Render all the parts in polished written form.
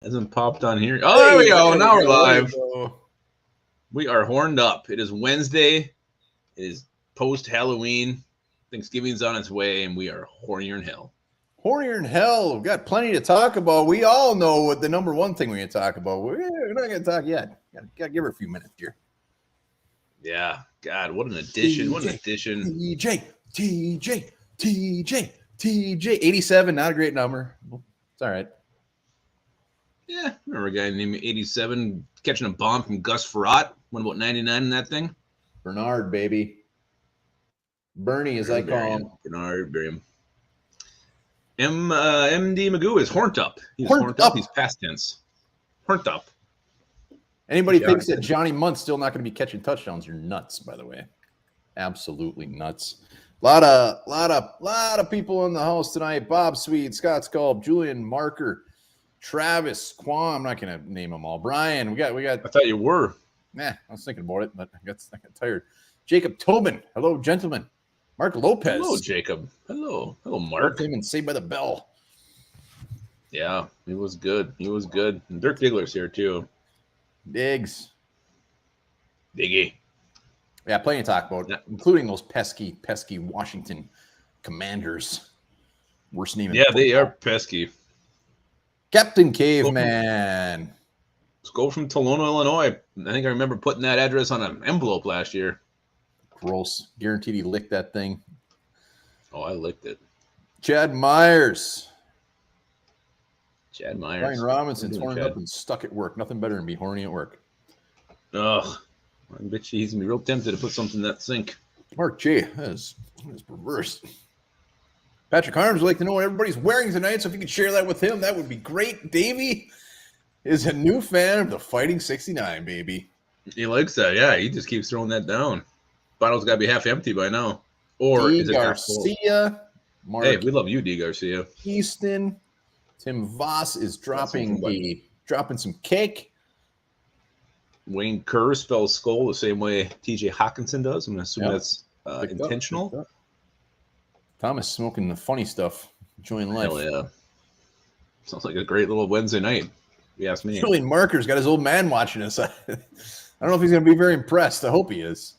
Hasn't popped on here. Oh, there we go. Now we're live. Go. We are horned up. It is Wednesday. It is post-Halloween. Thanksgiving's on its way, and we are hornier than hell. Hornier than hell. We've got plenty to talk about. We all know what the number one thing we're going to talk about. We're not going to talk yet. Got to give her a few minutes here. Yeah. God, what an addition. What an addition. TJ. 87, not a great number. It's all right. Yeah, I remember a guy named 87 catching a bomb from Gus Frerotte. Won about 99 in that thing. Bernard, baby. Bernie, as I call him. Bernard, Barium. MD Magoo is horned up. He's horned up. He's past tense. Horned up. Anybody thinks that Johnny Munt's still not going to be catching touchdowns, you're nuts, by the way. Absolutely nuts. Lot of people in the house tonight. Bob Sweet, Scott Sculp, Julian Marker, Travis Quam. I'm not going to name them all. Brian, we got. I thought you were. I was thinking about it, but I got tired. Jacob Tobin. Hello, gentlemen. Mark Lopez. Hello, Jacob. Hello, Mark. Him and Saved by the Bell. Yeah, he was good. And Dirk Diggler's here too. Diggy. Yeah, plenty to talk about, including those pesky Washington Commanders. Worst name. Yeah, they are pesky. Captain Caveman. Let's go from Tolona, Illinois. I think I remember putting that address on an envelope last year. Gross. Guaranteed he licked that thing. Oh, I licked it. Chad Myers. Ryan Robinson's horned up and stuck at work. Nothing better than be horny at work. Ugh. I bet you he's going to be real tempted to put something in that sink. Mark J. That is perverse. Patrick Harms would like to know what everybody's wearing tonight, so if you could share that with him, that would be great. Davey is a new fan of the Fighting 69, baby. He likes that, yeah. He just keeps throwing that down. Bottle's got to be half empty by now. Or D. is it Garcia? Mark, hey, we love you, D. Garcia. Easton. Tim Voss is dropping some cake. Wayne Kerr spells skull the same way TJ Hawkinson does. I'm going to assume that's intentional. Thomas smoking the funny stuff. Enjoying life. Hell yeah. Sounds like a great little Wednesday night, if you ask me. Julian Marker's got his old man watching us. I don't know if he's going to be very impressed. I hope he is.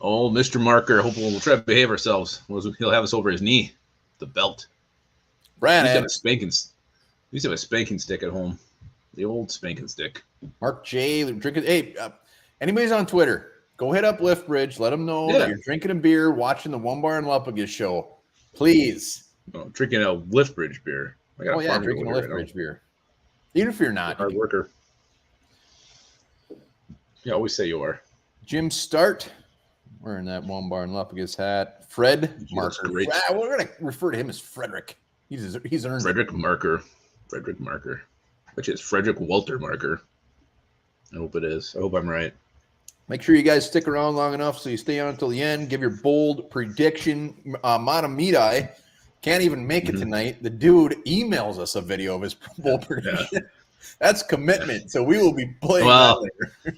Oh, Mr. Marker. I hope we'll try to behave ourselves. He'll have us over his knee. The belt. Brad used to have a spanking stick at home. The old spanking stick. Mark J. Drinking. Hey, anybody's on Twitter, go hit up Liftbridge. Let them know that you're drinking a beer, watching the One Bar and Lupagus show. Please. Oh, drinking a Liftbridge beer. Drinking a Liftbridge beer. Even if you're not. Hard worker. You always say you are. Jim Start. Wearing that One Bar and Lupagus hat. Fred Marker. We're going to refer to him as Frederick. He's earned Frederick Marker. Which is Frederick Walter Marker. I hope it is. I hope I'm right. Make sure you guys stick around long enough so you stay on until the end. Give your bold prediction. Matamidai can't even make it tonight. The dude emails us a video of his bold prediction. Yeah. That's commitment. So we will be playing that later.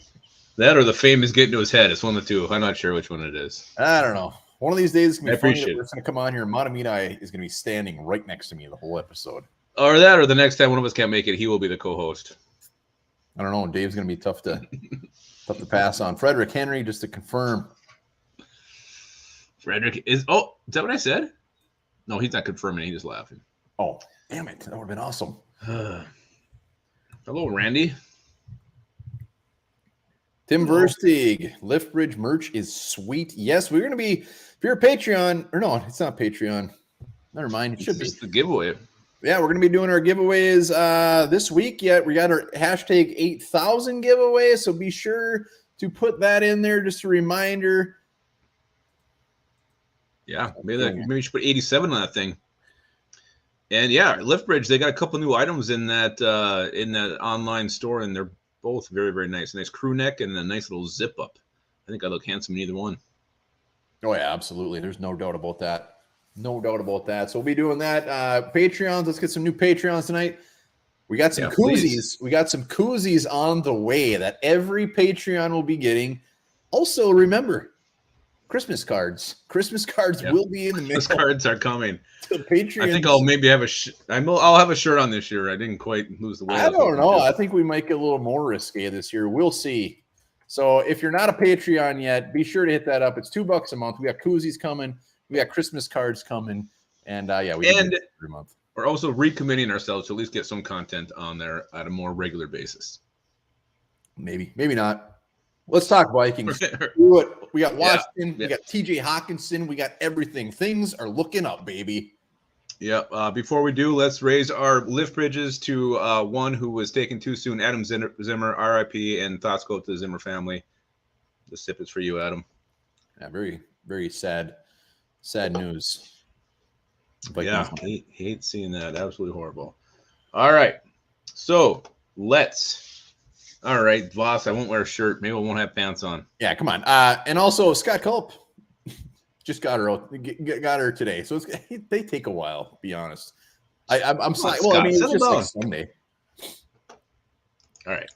That or the fame is getting to his head. It's one of the two. I'm not sure which one it is. I don't know. One of these days, it's going to be funny. We're going to come on here. Matamidai is going to be standing right next to me the whole episode. Or that, or the next time one of us can't make it, he will be the co-host. I don't know. Dave's going to be tough to pass on. Frederick Henry, just to confirm. Frederick is. Oh, is that what I said? No, he's not confirming. He's just laughing. Oh, damn it! That would have been awesome. Hello, Randy. Tim Versteeg, Liftbridge merch is sweet. Yes, we're going to be. If you're a Patreon, or no, it's not Patreon. Never mind. It should be the giveaway. Yeah, we're going to be doing our giveaways this week yet. We got our hashtag 8,000 giveaway, so be sure to put that in there. Just a reminder. Yeah, maybe you should put 87 on that thing. And yeah, Liftbridge, they got a couple new items in that online store, and they're both very, very nice. A nice crew neck and a nice little zip up. I think I look handsome in either one. Oh yeah, absolutely. There's no doubt about that. No doubt about that. So we'll be doing that. Patreons. Let's get some new Patreons tonight. We got some koozies. Please. We got some koozies on the way that every Patreon will be getting. Also, remember, Christmas cards. Christmas cards Yep. will be in the mail. Christmas cards are coming. To Patreons. I think I'll maybe have I'll have a shirt on this year. I didn't quite lose the weight. I don't know. I think we might get a little more risque this year. We'll see. So if you're not a Patreon yet, be sure to hit that up. It's $2 a month. We got koozies coming. We got Christmas cards coming. And we do it every month. We're also recommitting ourselves to at least get some content on there at a more regular basis. Maybe not. Let's talk Vikings. We got Washington. We got TJ Hawkinson. We got everything. Things are looking up, baby. Yeah. Before we do, let's raise our lift bridges to one who was taken too soon, Adam Zimmer, RIP, and thoughts go to the Zimmer family. The sip is for you, Adam. Yeah, very, very sad news. Yeah, hate seeing that. Absolutely horrible. All right. So all right, Voss, I won't wear a shirt. Maybe I won't have pants on. Yeah, come on. And also, Scott Culp just got her today. So they take a while, to be honest. I'm sorry. Well, I mean, it's just like Sunday. All right.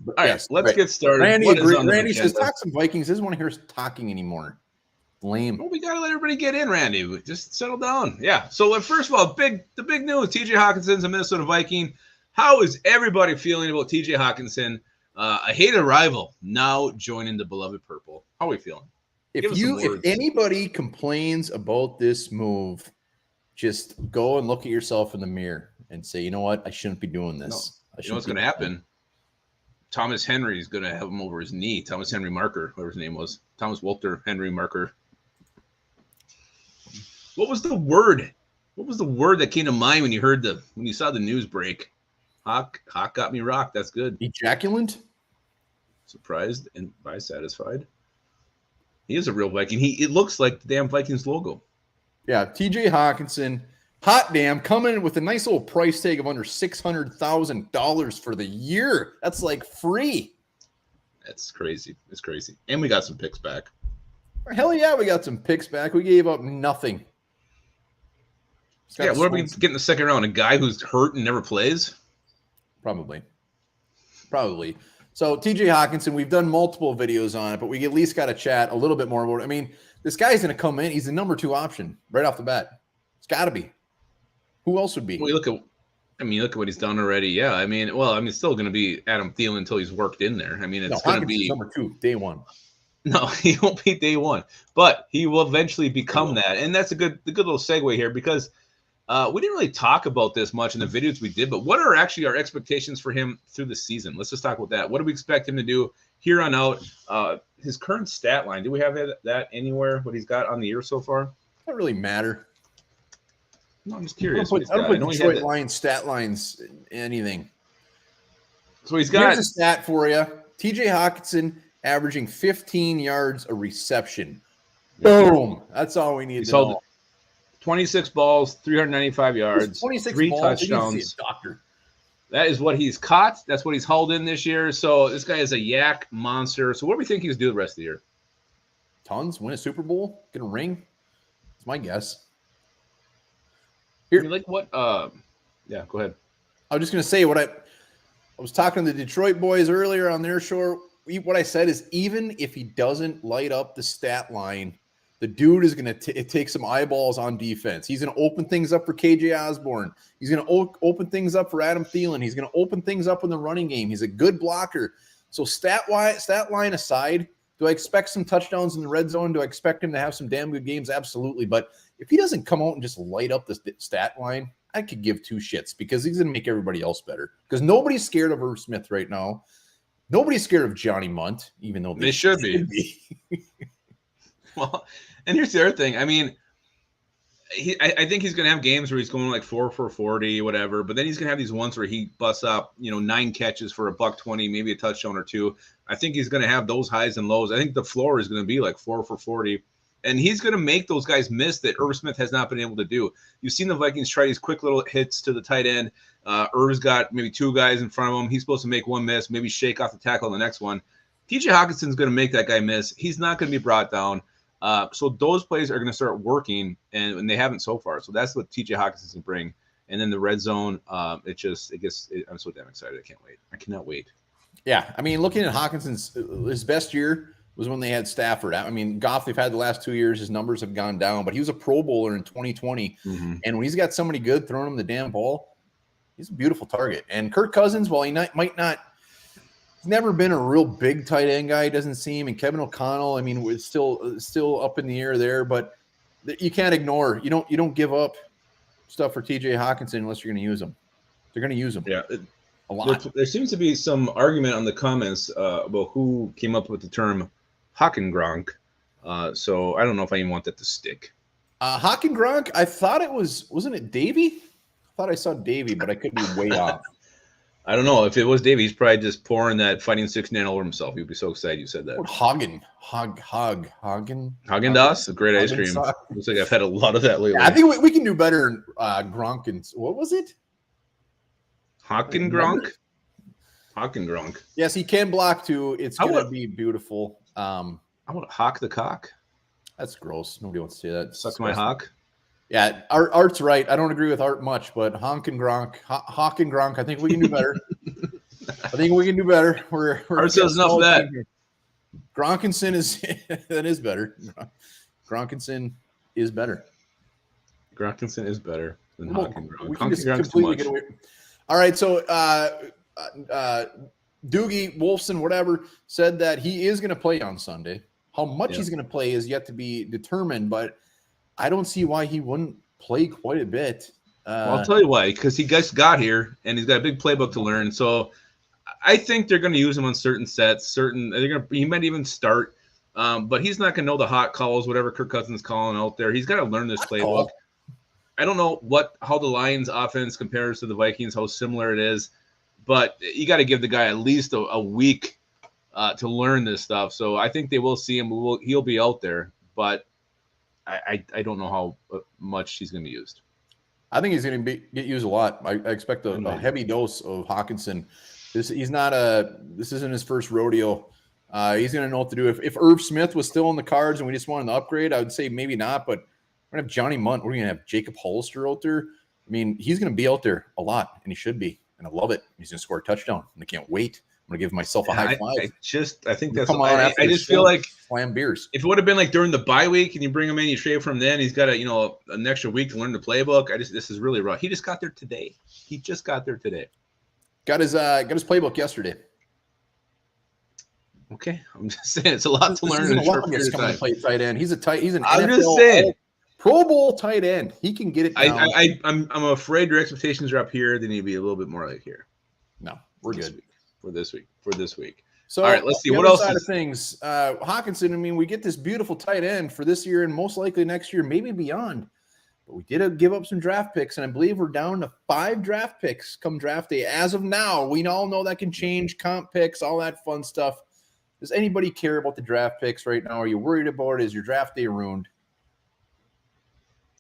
Let's get started. Randy says, talk some Vikings. Doesn't want to hear us talking anymore. Lame. Well, we got to let everybody get in, Randy. Just settle down. Yeah. So, first of all, the big news, TJ Hawkinson's a Minnesota Viking. How is everybody feeling about TJ Hawkinson? A hated rival now joining the beloved purple. How are we feeling? If anybody complains about this move, just go and look at yourself in the mirror and say, you know what? I shouldn't be doing this. You know what's going to happen? Thomas Henry is going to have him over his knee. Thomas Henry Marker, whatever his name was. Thomas Walter Henry Marker. What was the word? What was the word that came to mind when you saw the news break? Hawk got me rocked. That's good. Ejaculant? Surprised and by satisfied. He is a real Viking. It looks like the damn Vikings logo. Yeah, TJ Hawkinson, hot damn, coming in with a nice little price tag of under $600,000 for the year. That's like free. That's crazy. It's crazy. And we got some picks back. Hell yeah, we got some picks back. We gave up nothing. Yeah, what are we getting the second round? A guy who's hurt and never plays? Probably. So TJ Hawkinson, we've done multiple videos on it, but we at least got to chat a little bit more about it. I mean, this guy's going to come in. He's the number 2 option right off the bat. It's got to be. Who else would be? Well, look at what he's done already. Yeah, it's still going to be Adam Thielen until he's worked in there. It's going to be number 2, day 1. No, he won't be day 1, but he will eventually become that. And that's the good little segue here because we didn't really talk about this much in the videos we did, but what are actually our expectations for him through the season? Let's just talk about that. What do we expect him to do here on out? His current stat line, do we have that anywhere, what he's got on the year so far? Doesn't really matter. No, I'm just curious. I don't put Detroit Lions stat lines anything. So he's got... Here's a stat for you. TJ Hawkinson averaging 15 yards a reception. Boom. That's all we need to know. 26 balls, 395 yards, 3 touchdowns. That is what he's caught. That's what he's hauled in this year. So this guy is a yak monster. So what do we think he's do the rest of the year? Tons. Win a Super Bowl. Get a ring. That's my guess. Here, yeah, go ahead. I was just going to say I was talking to the Detroit boys earlier on their show. What I said is even if he doesn't light up the stat line, the dude is going to take some eyeballs on defense. He's going to open things up for KJ Osborne. He's going to open things up for Adam Thielen. He's going to open things up in the running game. He's a good blocker. So stat line aside, do I expect some touchdowns in the red zone? Do I expect him to have some damn good games? Absolutely. But if he doesn't come out and just light up the stat line, I could give 2 shits because he's going to make everybody else better. Because nobody's scared of Irv Smith right now. Nobody's scared of Johnny Munt, even though they should be. Well, and here's the other thing. I think he's going to have games where he's going like 4 for 40, whatever. But then he's going to have these ones where he busts up, 9 catches for $120, maybe a touchdown or 2. I think he's going to have those highs and lows. I think the floor is going to be like 4 for 40. And he's going to make those guys miss that Irv Smith has not been able to do. You've seen the Vikings try these quick little hits to the tight end. Irv's got maybe 2 guys in front of him. He's supposed to make one miss, maybe shake off the tackle on the next one. TJ Hawkinson's going to make that guy miss. He's not going to be brought down. So those plays are going to start working, and they haven't so far. So that's what TJ Hawkinson can bring. And then the red zone, I'm so damn excited. I can't wait. I cannot wait. Yeah, looking at Hawkinson's his best year was when they had Stafford. I mean, Goff, they've had the last 2 years. His numbers have gone down, but he was a Pro Bowler in 2020. Mm-hmm. And when he's got somebody good throwing him the damn ball, he's a beautiful target. And Kirk Cousins, while he might not, he's never been a real big tight end guy, it doesn't seem. And Kevin O'Connell, I mean, was still up in the air there, but you can't ignore. You don't give up stuff for TJ Hawkinson unless you're going to use him. They're going to use him. Yeah. A lot. There seems to be some argument on the comments about who came up with the term Hockengronk. So I don't know if I even want that to stick. Hockengronk, I thought it wasn't it Davey? I thought I saw Davey, but I could be way off. I don't know. If it was Davey, he's probably just pouring that Fighting 6 over himself. He'd be so excited you said that. Hagen. Haagen-Dazs, a great ice cream. Looks like I've had a lot of that lately. Yeah, I think we can do better. Gronkins. What was it? Hockengronk. Yes, he can block too. It's going to be beautiful. I want to hawk the cock. That's gross. Nobody wants to say that. Suck my hawk. Yeah, Art's right. I don't agree with Art much, but Hawk and Gronk, I think we can do better. Art says enough of that. Gronkinson is better. Gronkinson is better. Gronkinson is better than Hawk and Gronk. We can just completely get away. All right, so Doogie Wolfson, whatever, said that he is going to play on Sunday. How much he's going to play is yet to be determined, but I don't see why he wouldn't play quite a bit. Well, I'll tell you why. Because he just got here and he's got a big playbook to learn. So I think they're going to use him on certain sets. He might even start, but he's not going to know the hot calls, whatever Kirk Cousins calling out there. He's got to learn this playbook. I don't know how the Lions' offense compares to the Vikings, how similar it is, but you got to give the guy at least a week to learn this stuff. So I think they will see him. He'll be out there, but I don't know how much he's going to be used. I think he's going to get used a lot. I expect a heavy dose of Hawkinson. This isn't his first rodeo. He's going to know what to do. If Irv Smith was still on the cards and we just wanted to upgrade, I would say maybe not, but we're going to have Johnny Munt. We're going to have Jacob Hollister out there. I mean, he's going to be out there a lot, and he should be. And I love it. He's going to score a touchdown, and I can't wait. I'm going to give myself a high five. I think that's. I just feel like slam beers. If it would have been like during the bye week and you bring him in, you trade from then. He's got an extra week to learn the playbook. This is really rough. He just got there today. Got his playbook yesterday. Okay, I'm just saying it's a lot to learn. He's coming to play tight end. He's an I'm NFL just saying. Pro Bowl tight end. He can get it down. I'm afraid your expectations are up here. They need to be a little bit more like here. No, we're good for this week. So, all right, let's see what else. Side of things, Hawkinson. I mean, we get this beautiful tight end for this year and most likely next year, maybe beyond. But we did give up some draft picks, and I believe we're down to 5 draft picks come draft day. As of now, we all know that can change. Comp picks, all that fun stuff. Does anybody care about the draft picks right now? Are you worried about it? Is your draft day ruined?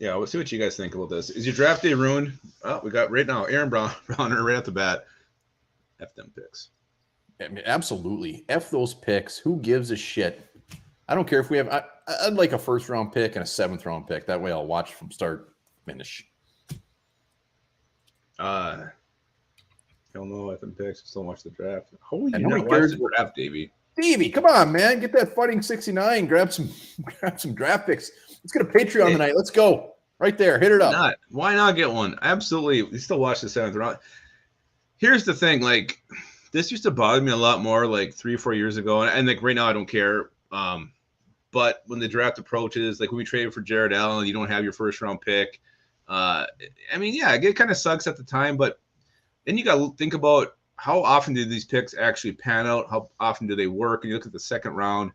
Yeah, we'll see what you guys think about this. Is your draft day ruined? Oh, we got right now Aaron Browner right off the bat. F them picks. I mean, absolutely. F those picks. Who gives a shit? I don't care if we have I'd like a first-round pick and a 7th-round pick. That way I'll watch from start to finish. Hell no, F them picks. Still watch the draft. How are you not watch the draft, Davey? Davey, come on, man. Get that Fighting 69. Grab some draft picks. Let's get a Patreon tonight. Let's go. Right there. Hit it up. Why not get one? Absolutely. We still watch the 7th round. Here's the thing. Like, this used to bother me a lot more like 3 or 4 years ago. And like right now, I don't care. But when the draft approaches, like when we traded for Jared Allen, you don't have your first-round pick. I mean, yeah, it kind of sucks at the time. But then you got to think about how often do these picks actually pan out? How often do they work? And you look at the 2nd round,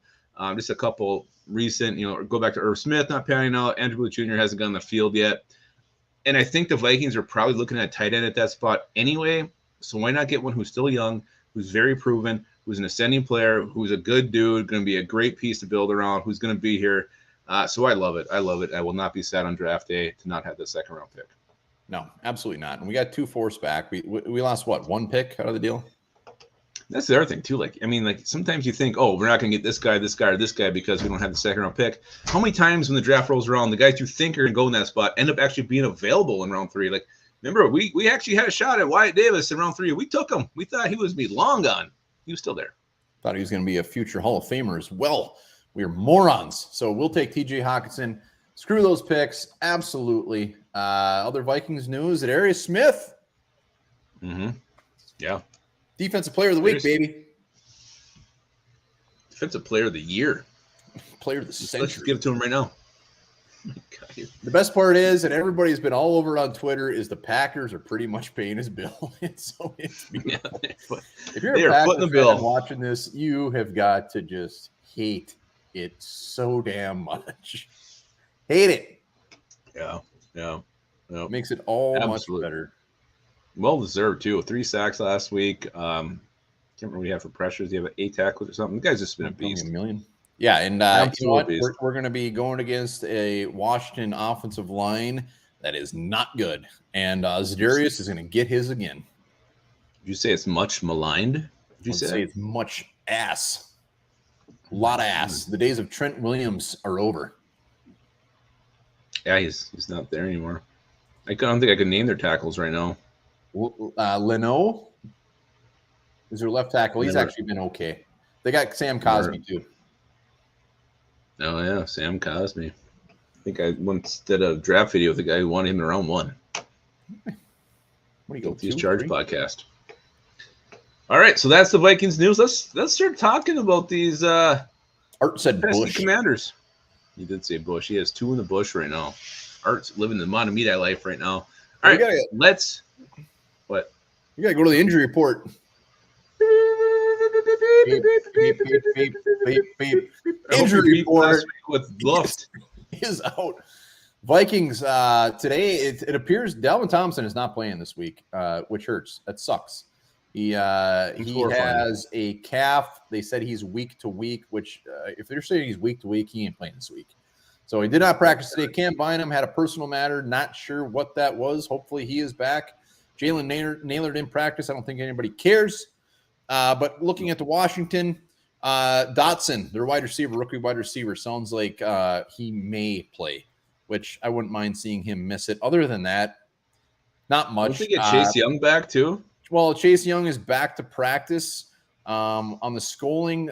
just a couple recent, go back to Irv Smith not panning out. Andrew Booth Jr. hasn't gone on the field yet. And I think the Vikings are probably looking at tight end at that spot anyway. So why not get one who's still young, who's very proven, who's an ascending player, who's a good dude, going to be a great piece to build around, who's going to be here. So I love it. I will not be sad on draft day to not have the 2nd round pick. No, absolutely not. And we got 2 fourths back. We lost, 1 pick out of the deal? That's the other thing, too. Like, I mean, like sometimes you think, oh, we're not going to get this guy, or this guy because we don't have the 2nd round pick. How many times when the draft rolls around, the guys you think are going to go in that spot end up actually being available in round 3? Like, remember, we actually had a shot at Wyatt Davis in round 3. We took him. We thought he was long gone. He was still there. Thought he was going to be a future Hall of Famer as well. We are morons. So we'll take TJ Hawkinson. Screw those picks. Absolutely. Other Vikings news at Arius Smith. Mm-hmm. Yeah. Defensive player of the week, baby. Defensive player of the year. Player of the century. Let's just give it to him right now. The best part is, and everybody's been all over on Twitter, is the Packers are pretty much paying his bill. And so it's beautiful. Yeah, if you're a Packers fan watching this, you have got to just hate it so damn much. Hate it. Yeah. It makes it all much better. Well deserved too. 3 sacks last week. Can't remember what he had for pressures. Do you have 8 tackles or something? The guy's just been a beast. $1 million. Yeah, and you know what? We're going to be going against a Washington offensive line that is not good, and Za'Darius is going to get his again. Did you say it's much maligned? Did you say it's much ass? A lot of ass. The days of Trent Williams are over. Yeah, he's not there anymore. I don't think I could name their tackles right now. Leno is their left tackle. He's actually been okay. They got Sam Cosmi too. Oh yeah, Sam Cosmi. I think I once did a draft video with the guy who wanted him in round 1. What do you go? These Charge podcast. All right, so that's the Vikings news. Let's start talking about these. Art said Bush Commanders. He did say Bush. He has 2 in the bush right now. Art's living the Montemita life right now. All right, let's. What? You gotta go to the injury report. Beep. Injury report with Luft is out. Vikings today. It appears Dalvin Thompson is not playing this week, which hurts. That sucks. He has a calf. They said he's week to week. Which if they're saying he's week to week, he ain't playing this week. So he did not practice today. Cam Bynum had a personal matter. Not sure what that was. Hopefully he is back. Jalen Naylor didn't practice. I don't think anybody cares. But looking at the Washington, Dotson, their rookie wide receiver, sounds like he may play, which I wouldn't mind seeing him miss it. Other than that, not much. Don't they get Chase Young back too? Well, Chase Young is back to practice on the schooling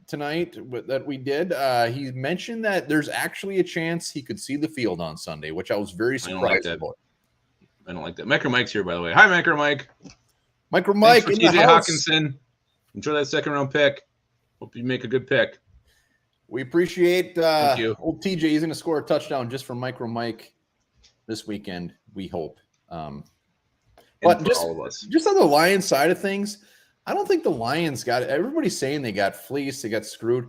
tonight that we did. He mentioned that there's actually a chance he could see the field on Sunday, which I was very surprised about. I don't like that. Micro Mike's here, by the way. Hi, Micro Mike. Micro Mike in the house. Hawkinson. Enjoy that 2nd round pick. Hope you make a good pick. We appreciate old TJ. He's going to score a touchdown just for Micro Mike this weekend, we hope. But just all of us. Just on the Lions side of things, I don't think the Lions got it. Everybody's saying they got fleeced, they got screwed.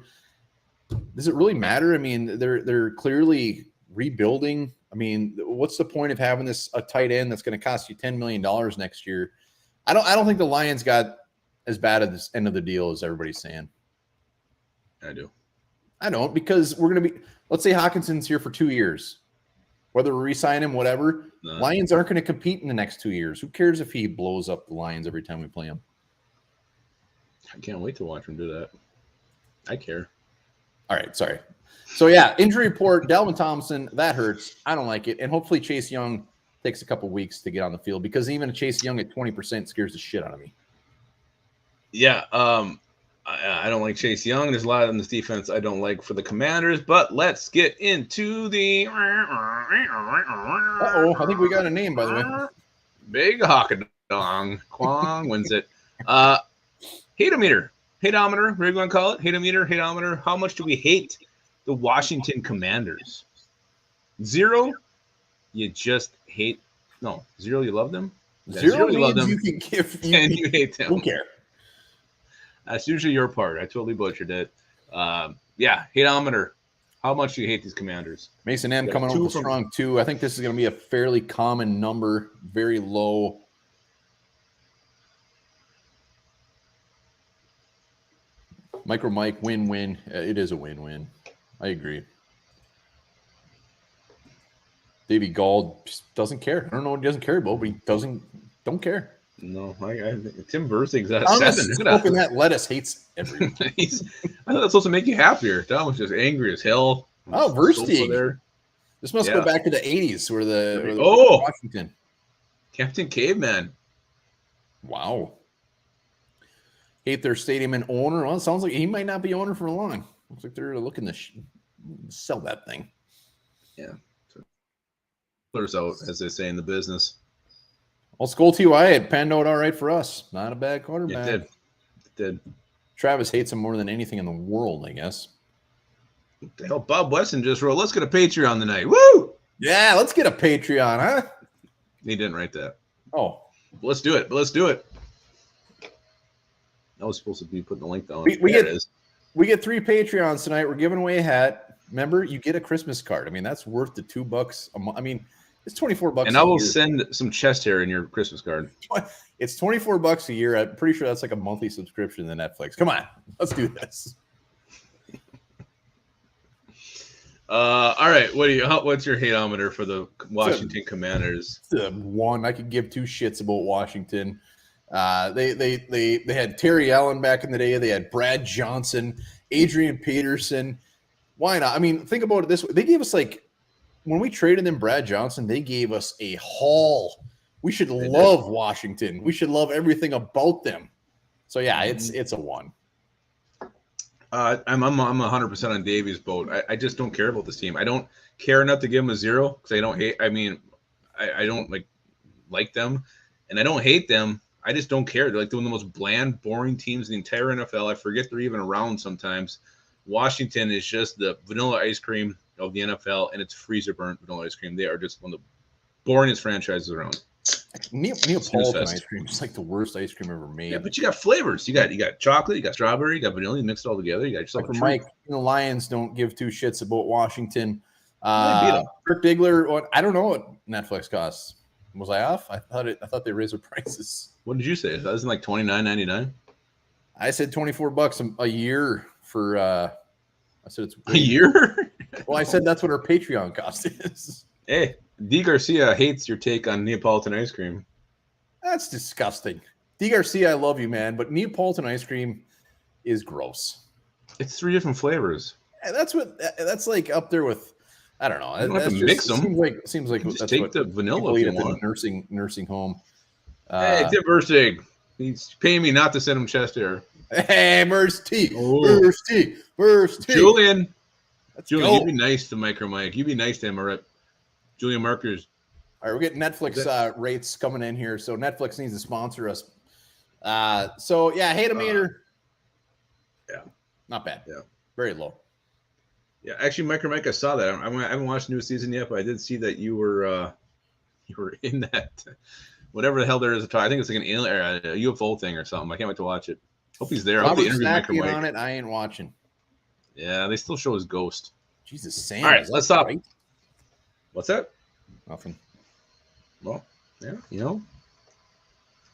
Does it really matter? I mean, they're clearly rebuilding. I mean, what's the point of having a tight end that's going to cost you $10 million next year? I don't think the Lions got as bad at this end of the deal as everybody's saying. I do. I don't, because we're going to be, let's say Hawkinson's here for 2 years. Whether we re-sign him, whatever, Lions aren't going to compete in the next 2 years. Who cares if he blows up the Lions every time we play him? I can't wait to watch him do that. I care. All right, sorry. So, yeah, injury report, Dalvin Thompson, that hurts. I don't like it. And hopefully Chase Young takes a couple weeks to get on the field, because even Chase Young at 20% scares the shit out of me. Yeah, I don't like Chase Young. There's a lot on this defense I don't like for the Commanders, but let's get into the... Uh-oh, I think we got a name, by the way. Big Hawkadong. Kwong wins it. Hate-o-meter. Hate-o-meter, what are you going to call it? Hate-o-meter, hate-o-meter. How much do we hate the Washington Commanders? 0, you just hate. No, 0, you love them? 0 you love them. You can give and you hate them. Don't care. That's usually your part. I totally butchered it. Yeah, hate-o-meter. How much do you hate these Commanders? Mason M coming up with a strong 2. I think this is going to be a fairly common number, very low. Micro Mike, win-win. It is a win-win. I agree. Davey Gall just doesn't care. I don't know what he doesn't care about, but he don't care. No, Tim Verzig's at 7. Smoking that lettuce hates everyone. I thought that's supposed to make you happier. Tom was just angry as hell. Oh, Verstig. This must go back to the 80s where the Washington. Captain Caveman. Wow. hate their stadium and owner. Well, it sounds like he might not be owner for long. Looks like they're looking to sell that thing. Yeah. Clears out, as they say in the business. Well, Skull TY, it panned out all right for us. Not a bad quarterback. It did. Travis hates him more than anything in the world, I guess. What the hell, Bob Weston just wrote, let's get a Patreon tonight. Woo! Yeah, let's get a Patreon, huh? He didn't write that. Oh. Let's do it. I was supposed to be putting the link down. We get 3 Patreons tonight. We're giving away a hat. Remember, you get a Christmas card. I mean, that's worth the $2 a month. I mean, it's $24. And I will send some chest hair in your Christmas card. It's $24 a year. I'm pretty sure that's like a monthly subscription to Netflix. Come on, let's do this. All right. What's your hateometer for the Washington Commanders? The one I could give 2 shits about Washington. They had Terry Allen back in the day. They had Brad Johnson, Adrian Peterson. Why not? I mean, think about it this way. They gave us when we traded them Brad Johnson, they gave us a haul. We should love Washington. We should love everything about them. So yeah, it's a 1. I'm 100% on Davey's boat. I just don't care about this team. I don't care enough to give them a 0 because I don't hate. I mean, I don't like them, and I don't hate them. I just don't care. They're like one of the most bland, boring teams in the entire NFL. I forget they're even around sometimes. Washington is just the vanilla ice cream of the NFL, and it's freezer burnt vanilla ice cream. They are just one of the boringest franchises around. Neapolitan ice cream is like the worst ice cream ever made. Yeah, but you got flavors. You got chocolate, you got strawberry, you got vanilla. You mix it all together. You got yourself for Mike. The Lions don't give 2 shits about Washington. Kirk Diggler. I don't know what Netflix costs. Was I off? I thought they raised their prices. What did you say? That was like $29.99. I said $24 a year for. I said it's a year. Well, I said that's what our Patreon cost is. Hey, D. Garcia hates your take on Neapolitan ice cream. That's disgusting. D. Garcia, I love you, man, but Neapolitan ice cream is gross. It's 3 different flavors. That's like up there with. I don't know. You don't have to mix them. Seems like just take the vanilla if you want. Nursing home. Hey, Tim Burstig. He's paying me not to send him chest hair. Hey, Burst T. Julian, you be nice to Mike. You be nice to him, all right? Julian Markers. All right, we're getting Netflix rates coming in here, so Netflix needs to sponsor us. So yeah, hate-o-meter. Yeah, not bad. Yeah, very low. Yeah, actually, Mike, I saw that. I haven't watched the new season yet, but I did see that you were in that whatever the hell there is. I think it's like an alien or a UFO thing or something. I can't wait to watch it. Hope he's there. I hope they interview Mike on it. I ain't watching. Yeah, they still show his ghost. Jesus, Sam. All right, let's stop. Right? What's that? Nothing. Well, yeah, All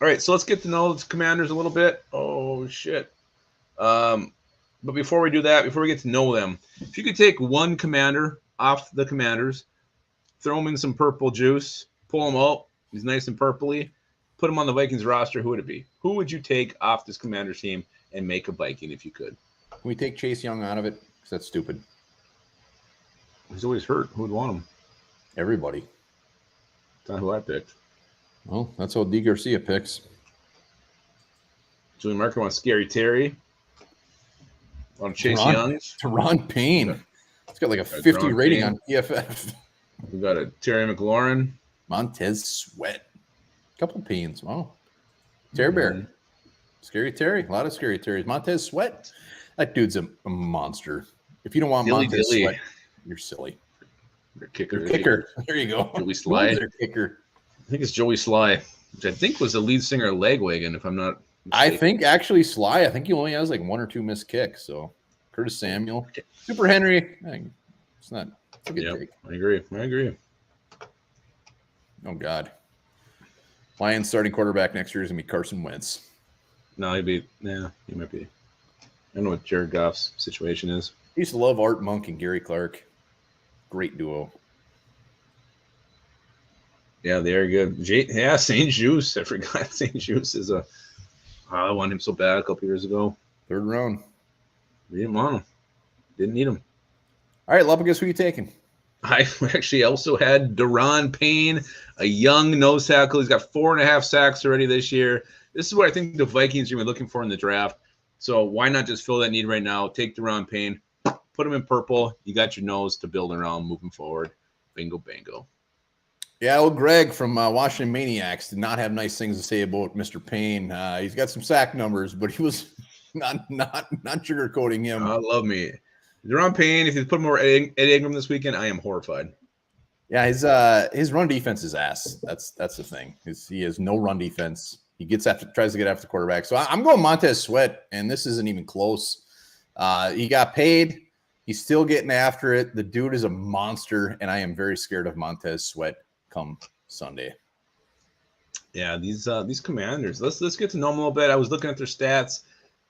right, so let's get to know the Commanders a little bit. Oh shit. But before we do that, before we get to know them, if you could take one commander off the Commanders, throw him in some purple juice, pull him out, he's nice and purpley, put him on the Vikings roster, who would it be? Who would you take off this Commanders team and make a Viking if you could? Can we take Chase Young out of it? Because that's stupid. He's always hurt. Who would want him? Everybody. That's not who I picked. Well, that's how D. Garcia picks. Julie Marker wants Scary Terry. On Chase Young. Teron Payne. It's got like a 50 rating Payne. On PFF. We got a Terry McLaurin. Montez Sweat. A couple Paynes. Wow. Terry Bear. Scary Terry. A lot of Scary Terrys. Montez Sweat. That dude's a monster. If you don't want Montez Sweat, you're silly. Your kicker. There you go. Joey Sly. Their kicker. I think it's Joey Sly, which I think was the lead singer of Lagwagon, if I'm not mistaken. I think actually Sly, I think he only has like 1 or 2 missed kicks. So Curtis Samuel. Super Henry. It's not. It's a good take. I agree. Oh, God. Lions starting quarterback next year is going to be Carson Wentz. No, he might be. I don't know what Jared Goff's situation is. I used to love Art Monk and Gary Clark. Great duo. Yeah, they're good. St. Juice. I forgot St. Juice is a. I wanted him so bad a couple years ago. 3rd round. We didn't want him. Didn't need him. All right, Lubbock, guess who you taking? I actually also had Deron Payne, a young nose tackle. He's got 4.5 sacks already this year. this is what I think the Vikings are going to be looking for in the draft. So why not just fill that need right now? Take Deron Payne, put him in purple. You got your nose to build around moving forward. Bingo, bango. Yeah, well, Greg from Washington Maniacs did not have nice things to say about Mr. Payne. He's got some sack numbers, but he was not sugarcoating him. I love me. Deron Payne, if you put more Ed Ingram this weekend, I am horrified. Yeah, his run defense is ass. That's the thing. He has no run defense. He tries to get after the quarterback. So I'm going Montez Sweat, and this isn't even close. He got paid. He's still getting after it. The dude is a monster, and I am very scared of Montez Sweat come Sunday. Yeah, these Commanders. Let's get to know them a little bit. I was looking at their stats,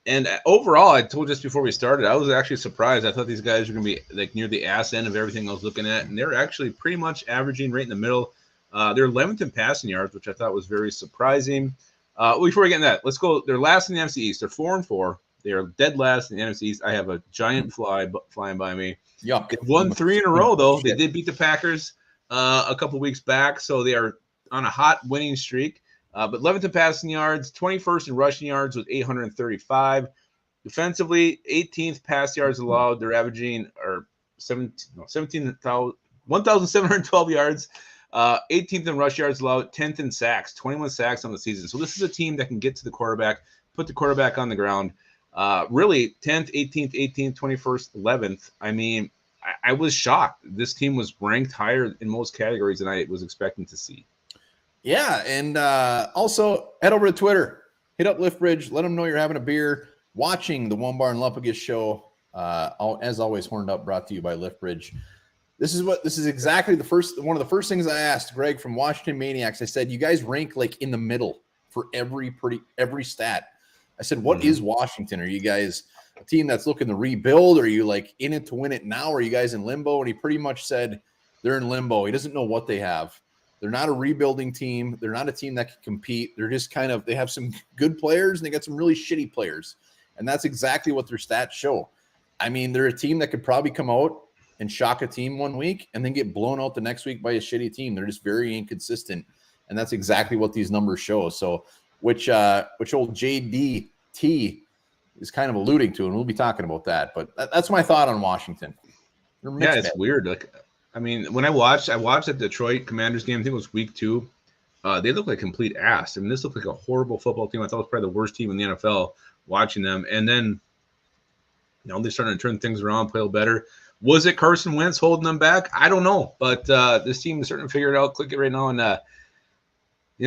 and overall, I told you just before we started, I was actually surprised. I thought these guys were going to be like near the ass end of everything I was looking at, and they're actually pretty much averaging right in the middle. They're 11th in passing yards, which I thought was very surprising. Before we get into that, let's go. They're last in the NFC East. They're 4-4. They are dead last in the NFC East. I have a giant fly flying by me. Yuck. They won 3 in a row, though. They did beat the Packers a couple weeks back, so they are on a hot winning streak. But 11th in passing yards, 21st in rushing yards with 835. Defensively, 18th pass yards allowed. They're averaging 1,712 yards. 18th in rush yards allowed, 10th in sacks, 21 sacks on the season. So this is a team that can get to the quarterback, put the quarterback on the ground. Really, 10th, 18th, 18th, 21st, 11th. I mean, I was shocked. This team was ranked higher in most categories than I was expecting to see. Yeah, and also head over to Twitter. Hit up Liftbridge. Let them know you're having a beer, watching the One Bar and Lumpagus show. As always, Horned Up, brought to you by Liftbridge. This is exactly one of the first things I asked Greg from Washington Maniacs. I said, you guys rank like in the middle for every stat. I said, what is Washington? Are you guys a team that's looking to rebuild? Are you like in it to win it now? Are you guys in limbo? And he pretty much said they're in limbo. He doesn't know what they have. They're not a rebuilding team. They're not a team that can compete. They're just they have some good players and they got some really shitty players. And that's exactly what their stats show. I mean, they're a team that could probably come out and shock a team one week and then get blown out the next week by a shitty team. They're just very inconsistent. And that's exactly what these numbers show. So which old JDT is kind of alluding to, and we'll be talking about that. But that's my thought on Washington. Yeah, it's weird. Like, I mean, when I watched the Detroit Commanders game, I think it was week 2. They looked like complete ass. I mean, this looked like a horrible football team. I thought it was probably the worst team in the NFL watching them. And then, they're starting to turn things around, play a little better. Was it Carson Wentz holding them back? I don't know. But this team is starting to figure it out, click it right now. And,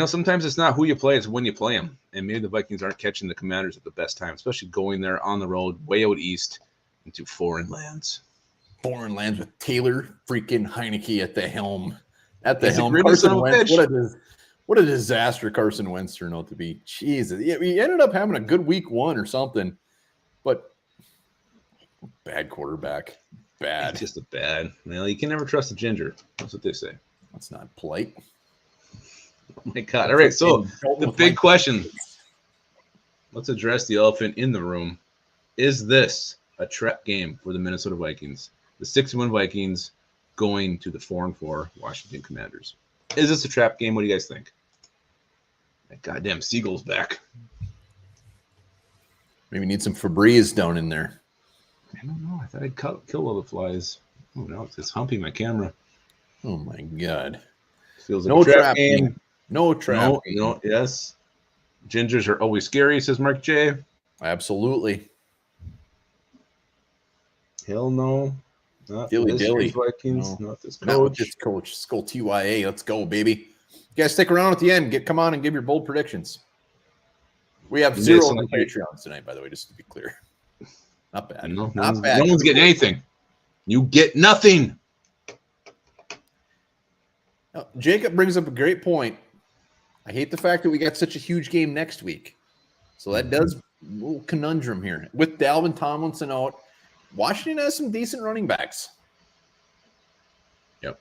sometimes it's not who you play, it's when you play them. And maybe the Vikings aren't catching the Commanders at the best time, especially going there on the road, way out east into foreign lands. Foreign lands with Taylor freaking Heineke at the helm. Carson Wentz, what a disaster Carson Wentz turned out to be. Jesus. Yeah, he ended up having a good week 1 or something, but bad quarterback. Bad. It's just a bad. Well, you can never trust a ginger. That's what they say. That's not polite. Oh my God. All right. So the big question. Let's address the elephant in the room. Is this a trap game for the Minnesota Vikings? The 6-1 Vikings going to the 4-4 Washington Commanders. Is this a trap game? What do you guys think? That goddamn seagull's back. Maybe need some Febreze down in there. I don't know. I thought I'd kill all the flies. Oh, no. It's just humping my camera. Oh, my God. Feels like a trap game. No trap. No, yes. Gingers are always scary, says Mark J. Absolutely. Hell no. Not Dilly. Vikings. No. Not this coach. Not this coach. Skull TYA. Let's go, baby. You guys stick around at the end. Come on and give your bold predictions. We have 0 on the Patreons tonight, by the way, just to be clear. Not bad. Not bad. No one's getting anything. You get nothing. Now, Jacob brings up a great point. I hate the fact that we got such a huge game next week. So that does a little conundrum here. With Dalvin Tomlinson out, Washington has some decent running backs. Yep.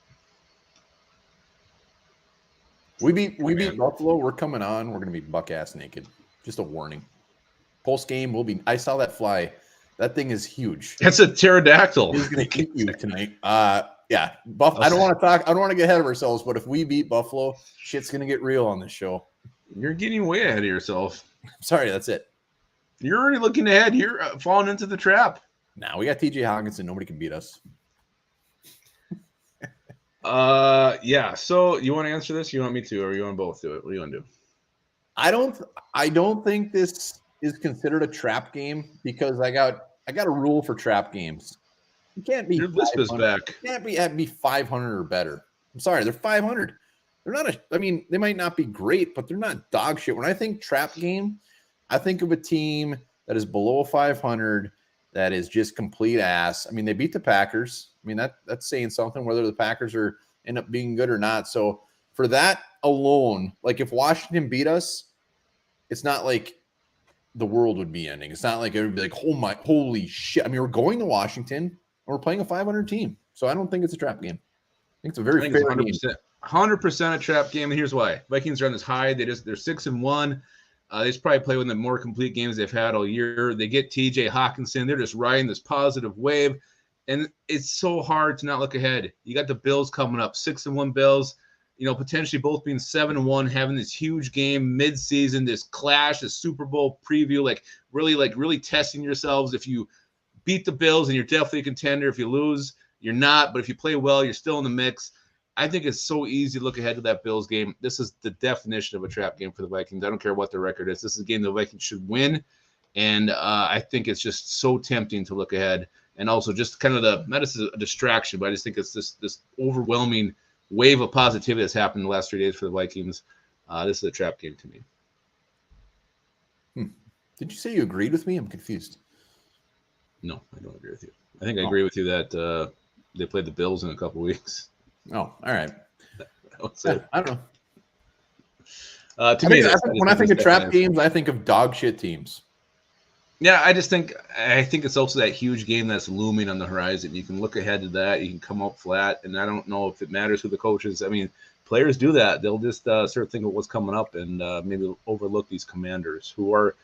We beat Buffalo. We're coming on. We're going to be buck ass naked. Just a warning. Post game, I saw that fly. That thing is huge. That's a pterodactyl. He's going to hit you tonight. Yeah. I don't want to talk. I don't want to get ahead of ourselves, but if we beat Buffalo, shit's going to get real on this show. You're getting way ahead of yourself. Sorry, that's it. You're already looking ahead. You're falling into the trap. Now we got TJ Hawkinson. Nobody can beat us. Yeah. So you want to answer this? You want me to, or you want both do it? What do you want to do? I don't think this is considered a trap game because I got a rule for trap games. You can't be Your lisp is back. You can't be 500 or better. I'm sorry, they're 500. They're not I mean, they might not be great, but they're not dog shit. When I think trap game, I think of a team that is below 500 that is just complete ass. I mean, they beat the Packers. I mean, that's saying something whether the Packers end up being good or not. So for that alone, like if Washington beat us, it's not like the world would be ending. It's not like it would be like, oh my, holy shit. I mean, we're going to Washington and we're playing a 500 team. So I don't think it's a trap game. I think it's a very fair 100%, game. 100% a trap game. And here's why. Vikings are on this high. They're 6-1. They just probably play one of the more complete games they've had all year. They get TJ Hawkinson. They're just riding this positive wave. And it's so hard to not look ahead. You got the Bills coming up, 6-1 Bills, potentially both being 7-1, having this huge game mid-season, this clash, this Super Bowl preview, really testing yourselves. If you beat the Bills, and you're definitely a contender. If you lose, you're not. But if you play well, you're still in the mix. I think it's so easy to look ahead to that Bills game. This is the definition of a trap game for the Vikings. I don't care what the record is. This is a game the Vikings should win. And I think it's just so tempting to look ahead. And also just kind of not just a distraction, but I just think it's this overwhelming wave of positivity that's happened in the last 3 days for the Vikings. This is a trap game to me. Did you say you agreed with me? I'm confused. No, I don't agree with you. I think I agree with you that they played the Bills in a couple weeks. Oh, all right. I don't To know. me, when I think of trap games, I think of dog shit teams. Yeah, I think it's also that huge game that's looming on the horizon. You can look ahead to that. You can come up flat, and I don't know if it matters who the coach is. I mean, players do that. They'll just sort of think of what's coming up and maybe overlook these commanders who are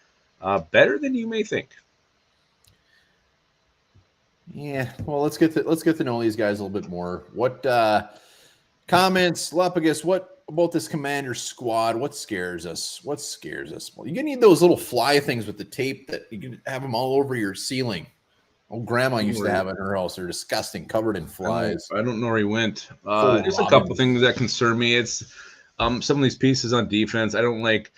better than you may think. Yeah, well, let's get to know these guys a little bit more. What comments, Lepagus? What about this commander squad? What scares us? Well, you're gonna need those little fly things with the tape that you can have them all over your ceiling. Old grandma used to have in her house. They're disgusting, covered in flies. I don't know where he went. There's a couple things that concern me. It's some of these pieces on defense. I don't like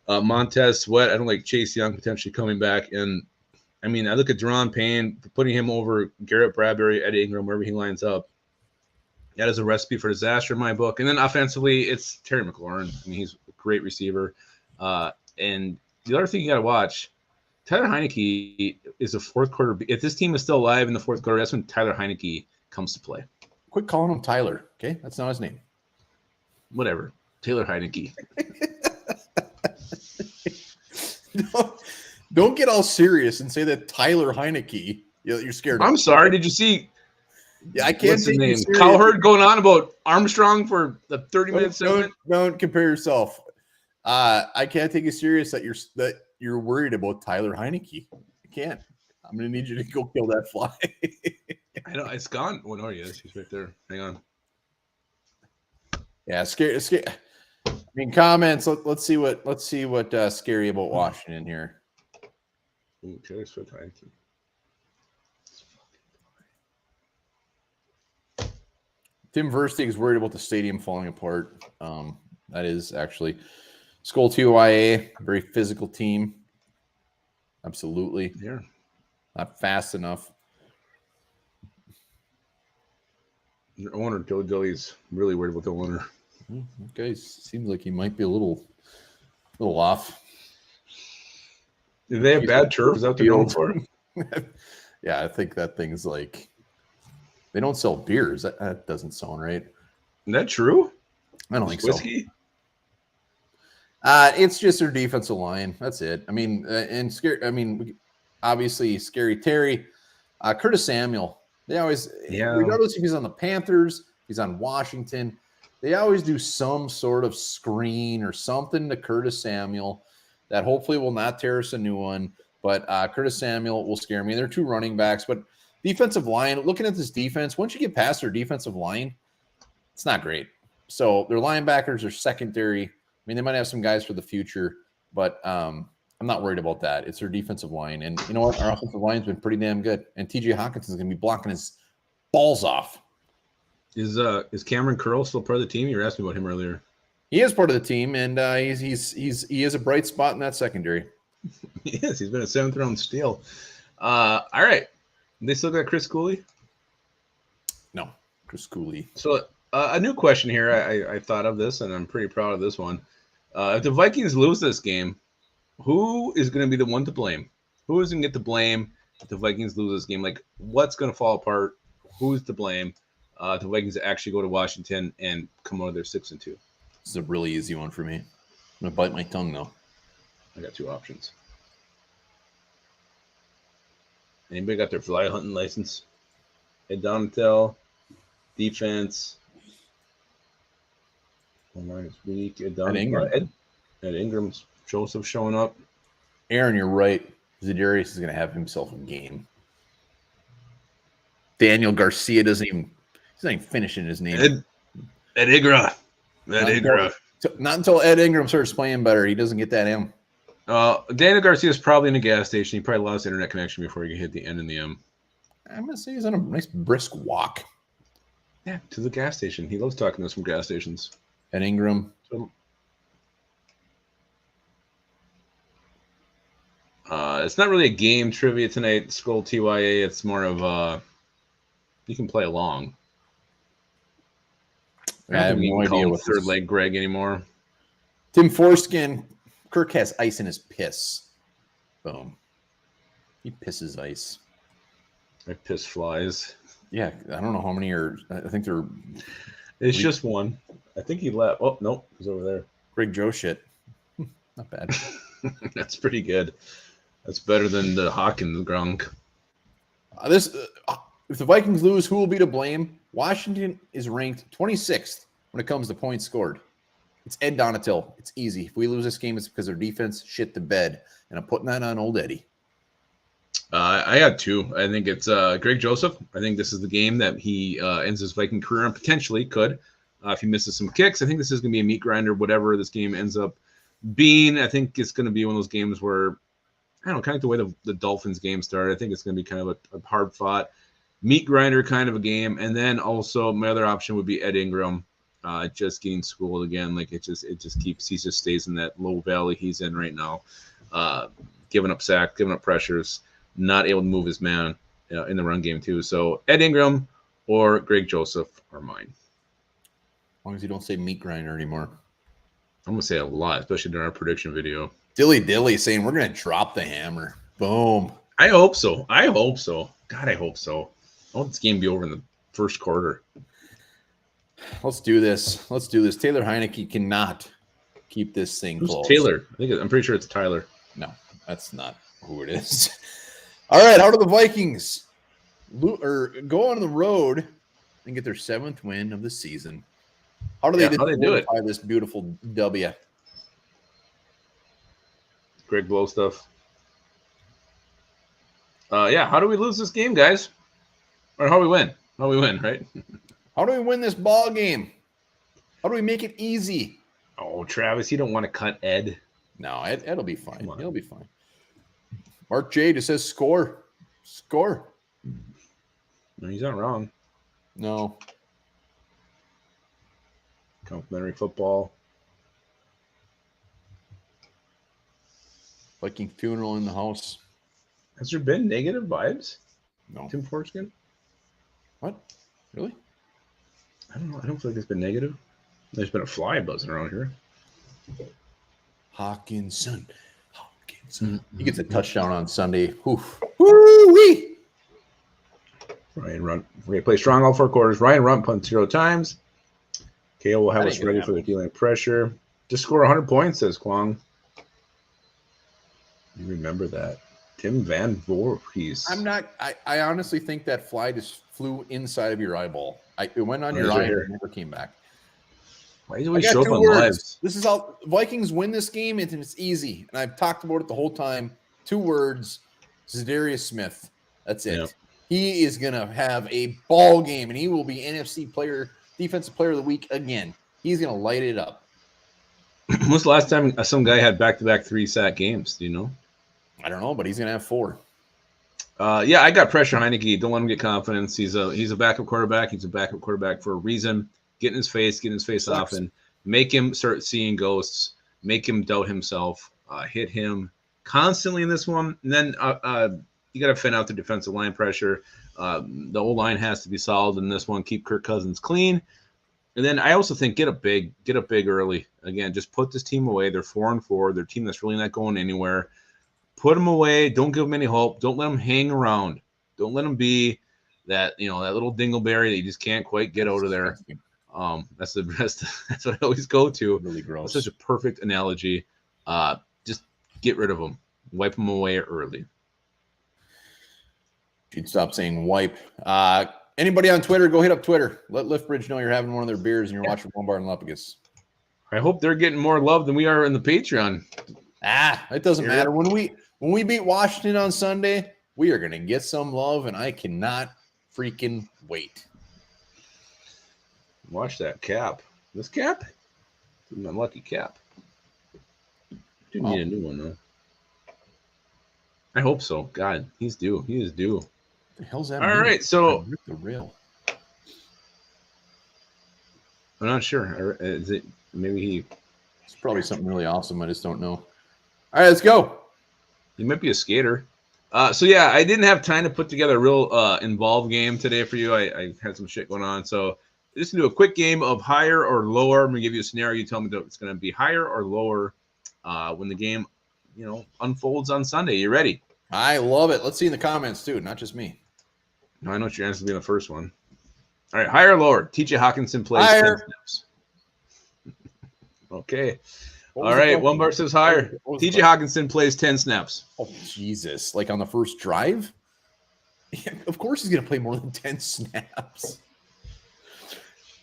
Montez Sweat. I don't like Chase Young potentially coming back. And I mean, I look at Deron Payne, putting him over Garrett Bradbury, Eddie Ingram, wherever he lines up. That is a recipe for disaster in my book. And then offensively, it's Terry McLaurin. I mean, he's a great receiver. And the other thing you got to watch, Tyler Heineke is a fourth quarter. If this team is still alive in the fourth quarter, that's when Tyler Heineke comes to play. Quit calling him Tyler, okay? That's not his name. Whatever. Taylor Heineke. Don't get all serious and say that Tyler Heineke. You're scared. I'm sorry. Did you see? Yeah, I can't. What's his name? Cowherd going on about Armstrong for the 30-minute segment. Don't compare yourself. I can't take you serious that you're worried about Tyler Heineke. I can't. I'm gonna need you to go kill that fly. I know it's gone. Oh no, yes, he's right there. Hang on. Yeah, scary. I mean, comments. Let's see what scary about Washington here. Ooh, Taylor Swift Heineke. Tim Versteeg is worried about the stadium falling apart. That is actually Skull TYA, very physical team. Absolutely. Yeah. Not fast enough. The owner, Joe Dilly's really worried about the owner. Okay, seems like he might be a little off. Do they have bad turf? Is that what they're known for? Yeah, I think that thing's like they don't sell beers. That doesn't sound right. Is that true? I don't think whiskey? So. It's just their defensive line. That's it. I mean, obviously, Scary Terry, Curtis Samuel. They always, regardless if he's on the Panthers, he's on Washington, they always do some sort of screen or something to Curtis Samuel that hopefully will not tear us a new one. But Curtis Samuel will scare me. They're two running backs, but defensive line, looking at this defense, once you get past their defensive line, it's not great. So their linebackers are secondary. mean, they might have some guys for the future, but I'm not worried about that. It's their defensive line. And you know what? Our offensive line's been pretty damn good. And TJ Hawkinson is going to be blocking his balls off. Is Cameron Curl still part of the team? You were asking about him earlier. He is part of the team, and he is a bright spot in that secondary. He is. He's been a 7th round steal. All right. They still got Chris Cooley? No, Chris Cooley. So a new question here. I thought of this, and I'm pretty proud of this one. If the Vikings lose this game, who is going to be the one to blame? Who is going to get the blame if the Vikings lose this game? Like, what's going to fall apart? Who's to blame? If the Vikings actually go to Washington and come out of their 6-2. This is a really easy one for me. I'm going to bite my tongue, though. I got 2 options. Anybody got their fly hunting license? Ed Donatel, defense. Line is weak. Ed Ingram's Joseph showing up. Aaron, you're right. Za'Darius is going to have himself a game. Daniel Garcia he's not even finishing his name. Ed Ingram. Not until Ed Ingram starts playing better. He doesn't get that M. Daniel Garcia is probably in a gas station. He probably lost internet connection before he could hit the N and the M. I'm going to say he's on a nice brisk walk. Yeah, to the gas station. He loves talking to us from gas stations. Ed Ingram. It's not really a game trivia tonight, Skull TYA. It's more of you can play along. I have no idea what third leg Greg anymore. Tim Foreskin. Kirk has ice in his piss. Boom. He pisses ice. I piss flies. Yeah, I don't know how many are. I think they're. It's just one. I think he left. Oh, no, he's over there. Greg Joe shit. Not bad. That's pretty good. That's better than the Hawkins Gronk. If the Vikings lose, who will be to blame? Washington is ranked 26th when it comes to points scored. It's Ed Donatil. It's easy. If we lose this game, it's because their defense shit the bed. And I'm putting that on old Eddie. I had 2. I think it's Greg Joseph. I think this is the game that he ends his Viking career and potentially could. If he misses some kicks, I think this is going to be a meat grinder, whatever this game ends up being. I think it's going to be one of those games where, I don't know, kind of the way the Dolphins game started. I think it's going to be kind of a hard-fought meat grinder kind of a game. And then also my other option would be Ed Ingram. Just getting schooled again. Like he just stays in that low valley he's in right now. Giving up sacks, giving up pressures, not able to move his man in the run game too. So Ed Ingram or Greg Joseph are mine. As long as you don't say meat grinder anymore. I'm going to say a lot, especially during our prediction video. Dilly saying we're going to drop the hammer. Boom. I hope so. God, I hope so. I want this game to be over in the first quarter. Let's do this. Taylor Heineke cannot keep this thing close. Taylor? I'm pretty sure it's Tyler. No, that's not who it is. All right, how do the Vikings go on the road and get their 7th win of the season? How do they do it? This beautiful W. Greg Blow stuff. How do we lose this game, guys? Or how do we win? Right? How do we win this ball game? How do we make it easy? Oh, Travis, you don't want to cut Ed. No, Ed'll be fine. He'll be fine. Mark J just says score. No, he's not wrong. No. Complimentary football. Viking funeral in the house. Has there been negative vibes? No. Tim Forskin? What? Really? I don't know. I don't feel like it's been negative. There's been a fly buzzing around here. Hawkinson. He gets a touchdown on Sunday. Woo-wee! Ryan Runt. We're going to play strong all 4 quarters. Ryan Runt punt 0 times. KO will have us ready for the dealing pressure. Just score 100 points, says Kwong. You remember that. Tim Van Voorhees. I honestly think that fly just flew inside of your eyeball. It went on your eye and never came back. Why do we show up on lives? This is how Vikings win this game, and it's easy. And I've talked about it the whole time. 2 words, Za'Darius Smith. That's it. Yep. He is going to have a ball game, and he will be NFC Defensive Player of the Week again. He's going to light it up. When's the last time some guy had back-to-back 3-sack games? Do you know? I don't know, but he's going to have 4. Yeah, I got pressure Heineke. Don't let him get confidence. He's a backup quarterback. He's a backup quarterback for a reason. Get in his face off, and make him start seeing ghosts. Make him doubt himself. Hit him constantly in this one. And then you got to fin out the defensive line pressure. The old line has to be solid in this one. Keep Kirk Cousins clean. And then I also think get up big early. Again, just put this team away. They're 4-4. They're a team that's really not going anywhere. Put them away. Don't give them any hope. Don't let them hang around. Don't let them be that little dingleberry that you just can't quite get out of there. That's the best. That's what I always go to. Really gross. That's such a perfect analogy. Just get rid of them. Wipe them away early. You'd stop saying wipe. Anybody on Twitter, go hit up Twitter. Let Liftbridge know you're having one of their beers and you're watching Lombard and Lupagus. I hope they're getting more love than we are in the Patreon. It doesn't matter. When we beat Washington on Sunday, we are going to get some love, and I cannot freaking wait. Watch that cap. This cap? It's an unlucky cap. Do need a new one, though. I hope so. God, he's due. He is due. The hell's that? All right, so the rail. I'm not sure. Is it maybe It's probably something really awesome. I just don't know. All right, let's go. He might be a skater. So yeah, I didn't have time to put together a real involved game today for you. I had some shit going on, so just gonna do a quick game of higher or lower. I'm gonna give you a scenario. You tell me that it's gonna be higher or lower when the game, unfolds on Sunday. You ready? I love it. Let's see in the comments too, not just me. No, I know what your answer will be in the first one. All right, higher or lower? TJ Hawkinson plays higher. 10 snaps. Okay. All right, one bar says higher. TJ Hawkinson plays 10 snaps. Oh, Jesus. Like on the first drive? Yeah, of course he's going to play more than 10 snaps.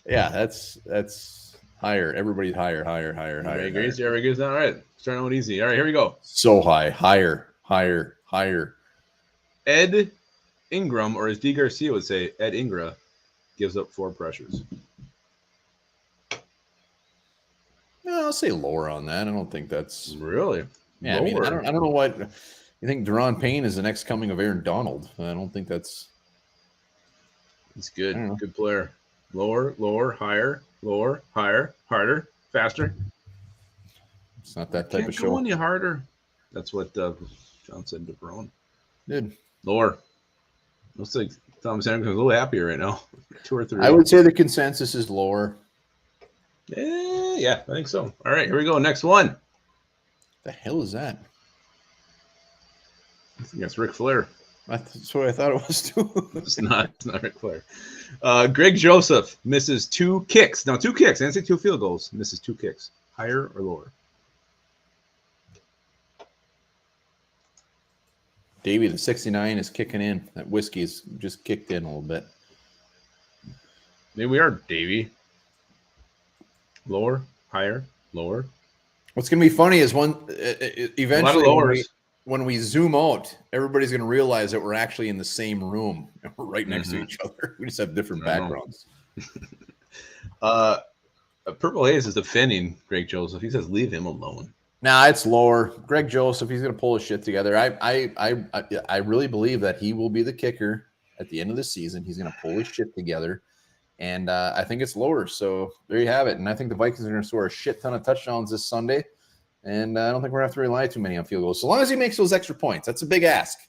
Yeah, that's higher. Everybody's higher. Everybody agrees. All right, starting out easy. All right, here we go. So higher. Ed Ingram, or as D. Garcia would say, Ed Ingra, gives up 4 pressures. No, I'll say lower on that. I don't think that's really. Yeah, lower. I don't know what you think. Deron Payne is the next coming of Aaron Donald. I don't think that's. He's good. Good player. Lower, higher, harder, faster. It's not that type of show. Can't go any harder. That's what John said to Brown. Good. Lower. Looks like Thomas Anderson's a little happier right now. 2 or 3. I would say the consensus is lower. Yeah, I think so. All right, here we go. Next one. The hell is that? I think that's Ric Flair. That's what I thought it was too. It's not Ric Flair. Greg Joseph misses 2 kicks. Now 2 kicks. I didn't say 2 field goals. Misses 2 kicks. Higher or lower? Davey, the 69 is kicking in. That whiskey's just kicked in a little bit. Maybe we are, Davey. Lower, higher, lower. What's going to be funny is eventually when we zoom out, everybody's going to realize that we're actually in the same room. We're right next to each other. We just have different backgrounds. Purple Haze is defending Greg Joseph. He says, leave him alone. Nah, it's lower. Greg Joseph, he's going to pull his shit together. I really believe that he will be the kicker at the end of the season. He's going to pull his shit together. And I think it's lower. So there you have it. And I think the Vikings are going to score a shit ton of touchdowns this Sunday. And I don't think we're going to have to rely too many on field goals. So long as he makes those extra points. That's a big ask.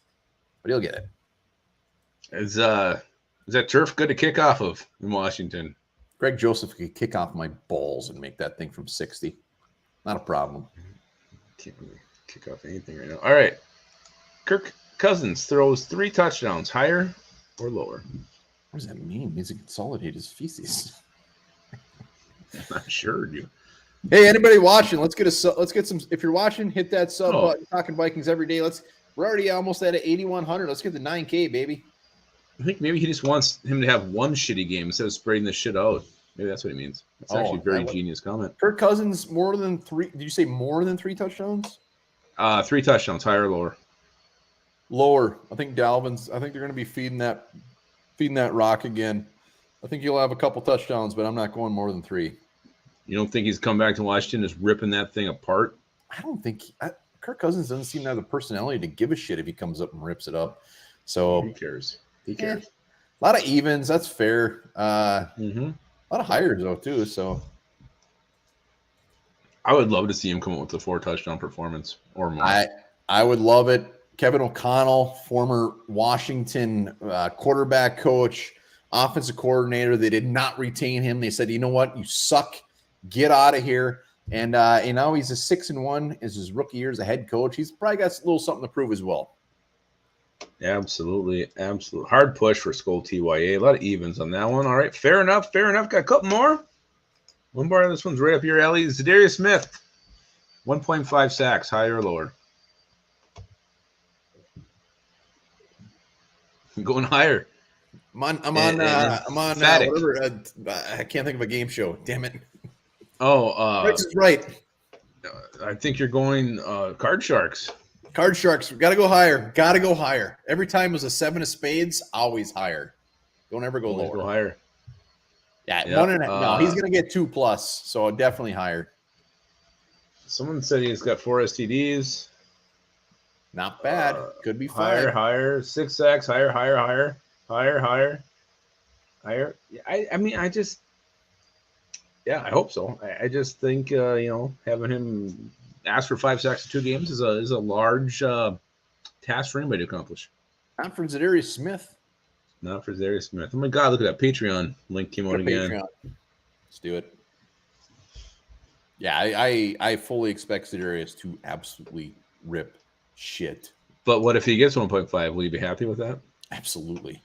But he'll get it. Is that turf good to kick off of in Washington? Greg Joseph could kick off my balls and make that thing from 60. Not a problem. Can't really kick off anything right now. All right. Kirk Cousins throws 3 touchdowns. Higher or lower? What does that mean? It means he consolidate his feces. I'm not sure, dude. Hey, anybody watching? Let's get some. If you're watching, hit that sub button. Talking Vikings every day. We're already almost at 8,100. Let's get the 9K, baby. I think maybe he just wants him to have one shitty game instead of spreading this shit out. Maybe that's what he means. It's actually a very genius comment. Kirk Cousins more than 3. Did you say more than 3 touchdowns? 3 touchdowns, higher or lower? Lower. I think Dalvin's. I think they're going to be feeding that rock again. I think he'll have a couple touchdowns, but I'm not going more than 3. You don't think he's come back to Washington just ripping that thing apart? I don't think Kirk Cousins doesn't seem to have the personality to give a shit if he comes up and rips it up. So who cares? He cares. A lot of evens. That's fair. A Mm-hmm. lot of hires though too. So I would love to see him come up with a 4 touchdown performance or more. I would love it. Kevin O'Connell, former Washington quarterback coach, offensive coordinator. They did not retain him. They said, you know what? You suck. Get out of here. And now he's a 6-1 is his rookie year as a head coach. He's probably got a little something to prove as well. Absolutely. Hard push for Skull TYA. A lot of evens on that one. All right. Fair enough. Got a couple more. One more. This one's right up your alley. Zadarius Smith. 1.5 sacks. Higher or lower? I'm going higher. I'm on whatever. I can't think of a game show. Damn it. Price is Right. I think you're going Card Sharks. Card Sharks. Got to go higher. Every time it was a 7 of spades, always higher. Don't ever go lower. Go higher. Yeah, yep. 1.5. No, he's going to get 2+, so definitely higher. Someone said he's got 4 STDs. Not bad. Could be 5. Higher. 6 sacks. Higher. I mean, I hope so. I just think having him ask for 5 sacks in 2 games is a large task for anybody to accomplish. Not for Zadarius Smith. Not for Zadarius Smith. Oh my God! Look at that Patreon link came out again. Patreon. Let's do it. Yeah, I fully expect Zadarius to absolutely rip shit. But what if he gets 1.5? Will you be happy with that? Absolutely.